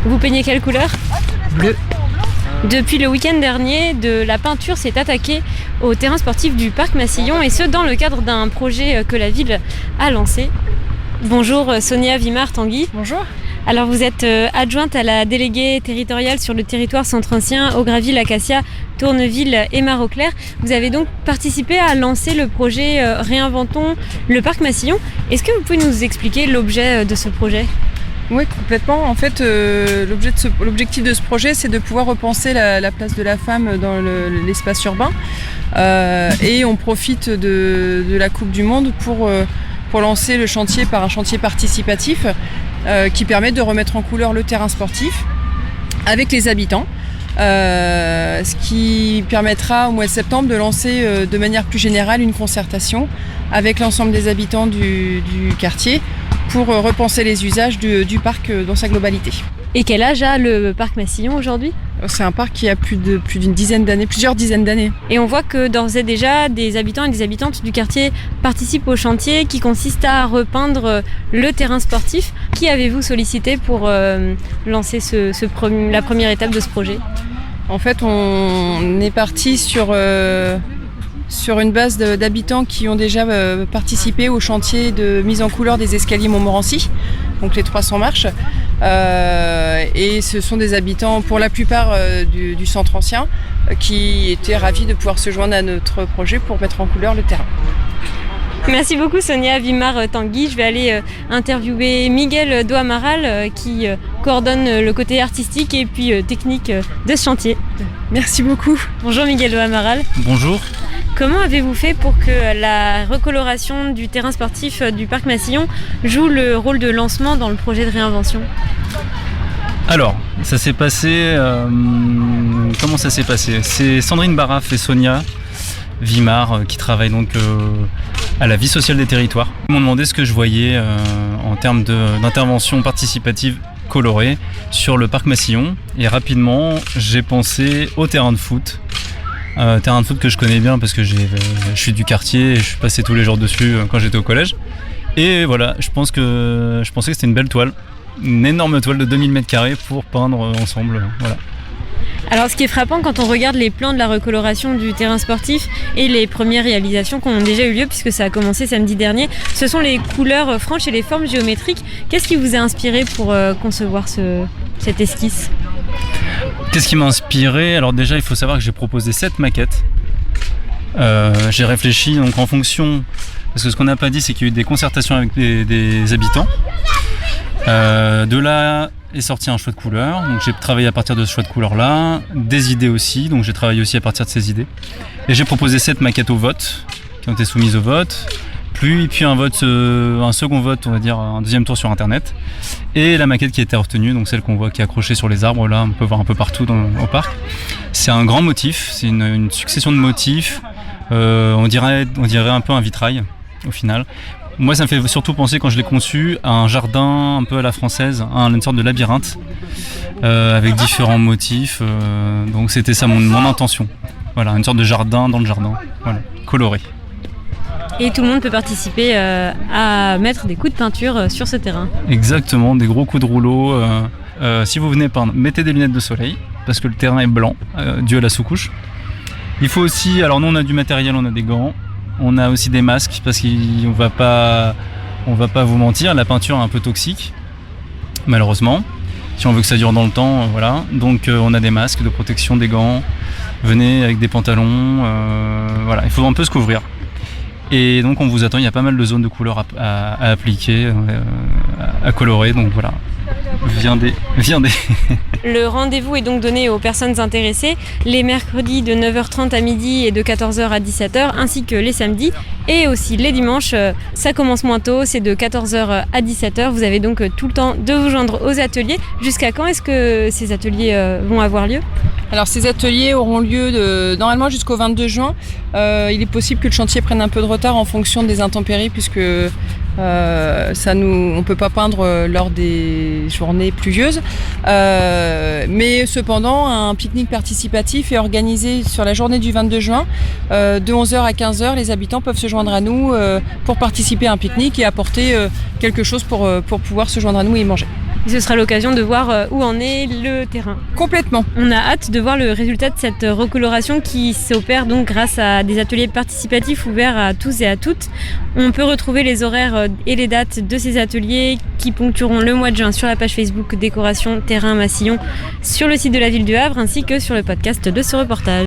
Vous peignez quelle couleur ? Bleu. Depuis le week-end dernier, de la peinture s'est attaquée au terrain sportif du Parc Massillon et ce dans le cadre d'un projet que la ville a lancé. Bonjour Sonia Vimard-Tanguy. Bonjour. Alors vous êtes adjointe à la déléguée territoriale sur le territoire centre-ancien, Augraville, Acacia, Tourneville et Marauclair. Vous avez donc participé à lancer le projet Réinventons le Parc Massillon. Est-ce que vous pouvez nous expliquer l'objet de ce projet ? Oui, complètement. En fait, l'objectif de ce projet, c'est de pouvoir repenser la place de la femme dans l'espace urbain. Et on profite de la Coupe du Monde pour lancer le chantier par un chantier participatif qui permet de remettre en couleur le terrain sportif avec les habitants. Ce qui permettra au mois de septembre de lancer de manière plus générale une concertation avec l'ensemble des habitants du quartier pour repenser les usages du parc dans sa globalité. Et quel âge a le Parc Massillon aujourd'hui ? C'est un parc qui a plusieurs dizaines d'années. Et on voit que d'ores et déjà, des habitants et des habitantes du quartier participent au chantier qui consiste à repeindre le terrain sportif. Qui avez-vous sollicité pour lancer la première étape de ce projet ? En fait, on est parti sur une base d'habitants qui ont déjà participé au chantier de mise en couleur des escaliers Montmorency, donc les 300 marches. Et ce sont des habitants, pour la plupart du centre ancien, qui étaient ravis de pouvoir se joindre à notre projet pour mettre en couleur le terrain. Merci beaucoup Sonia Vimard-Tanguy. Je vais aller interviewer Miguel Doamaral qui coordonne le côté artistique et puis technique de ce chantier. Merci beaucoup. Bonjour Miguel Doamaral. Bonjour. Comment avez-vous fait pour que la recoloration du terrain sportif du Parc Massillon joue le rôle de lancement dans le projet de réinvention ? Alors, ça s'est passé... comment ça s'est passé ? C'est Sandrine Barraff et Sonia Vimard qui travaillent donc à la vie sociale des territoires. Ils m'ont demandé ce que je voyais en termes d'intervention participative colorée sur le Parc Massillon. Et rapidement, j'ai pensé au terrain de foot. Terrain de foot que je connais bien parce que je suis du quartier et je suis passé tous les jours dessus quand j'étais au collège. Et voilà, je pensais que c'était une belle toile, une énorme toile de 2000 m² pour peindre ensemble. Voilà. Alors ce qui est frappant quand on regarde les plans de la recoloration du terrain sportif et les premières réalisations qui ont déjà eu lieu puisque ça a commencé samedi dernier, ce sont les couleurs franches et les formes géométriques. Qu'est-ce qui vous a inspiré pour concevoir cette esquisse ? Qu'est-ce qui m'a inspiré ? Alors déjà, il faut savoir que j'ai proposé 7 maquettes. J'ai réfléchi donc en fonction, parce que ce qu'on n'a pas dit, c'est qu'il y a eu des concertations avec des habitants. De là est sorti un choix de couleurs, donc j'ai travaillé à partir de ce choix de couleurs-là, des idées aussi, donc j'ai travaillé aussi à partir de ces idées. Et j'ai proposé 7 maquettes au vote, qui ont été soumises au vote. Puis un second vote, on va dire un deuxième tour sur internet, et la maquette qui a été retenue, donc celle qu'on voit qui est accrochée sur les arbres, là on peut voir un peu partout au parc. C'est un grand motif, c'est une succession de motifs, on dirait un peu un vitrail au final. Moi ça me fait surtout penser quand je l'ai conçu à un jardin un peu à la française, à une sorte de labyrinthe avec différents motifs, donc c'était ça mon intention. Voilà, une sorte de jardin dans le jardin, voilà, coloré. Et tout le monde peut participer à mettre des coups de peinture sur ce terrain. Exactement, des gros coups de rouleau. Si vous venez peindre, mettez des lunettes de soleil, parce que le terrain est blanc, dû à la sous-couche. Il faut aussi, alors nous on a du matériel, on a des gants, on a aussi des masques, parce qu'on va pas vous mentir, la peinture est un peu toxique, malheureusement. Si on veut que ça dure dans le temps, voilà. Donc on a des masques de protection, des gants, venez avec des pantalons, voilà, il faut un peu se couvrir. Et donc on vous attend, il y a pas mal de zones de couleurs à appliquer, à colorer, donc voilà, viendez. Le rendez-vous est donc donné aux personnes intéressées les mercredis de 9h30 à midi et de 14h à 17h, ainsi que les samedis et aussi les dimanches. Ça commence moins tôt, c'est de 14h à 17h, vous avez donc tout le temps de vous joindre aux ateliers. Jusqu'à quand est-ce que ces ateliers vont avoir lieu ? Alors ces ateliers auront lieu normalement jusqu'au 22 juin. Il est possible que le chantier prenne un peu de retard en fonction des intempéries puisque on ne peut pas peindre lors des journées pluvieuses. Mais cependant, un pique-nique participatif est organisé sur la journée du 22 juin. De 11h à 15h, les habitants peuvent se joindre à nous pour participer à un pique-nique et apporter quelque chose pour pouvoir se joindre à nous et manger. Et ce sera l'occasion de voir où en est le terrain. Complètement. On a hâte de voir le résultat de cette recoloration qui s'opère donc grâce à des ateliers participatifs ouverts à tous et à toutes. On peut retrouver les horaires et les dates de ces ateliers qui ponctueront le mois de juin sur la page Facebook Décoration Terrain Massillon, sur le site de la ville du Havre ainsi que sur le podcast de ce reportage.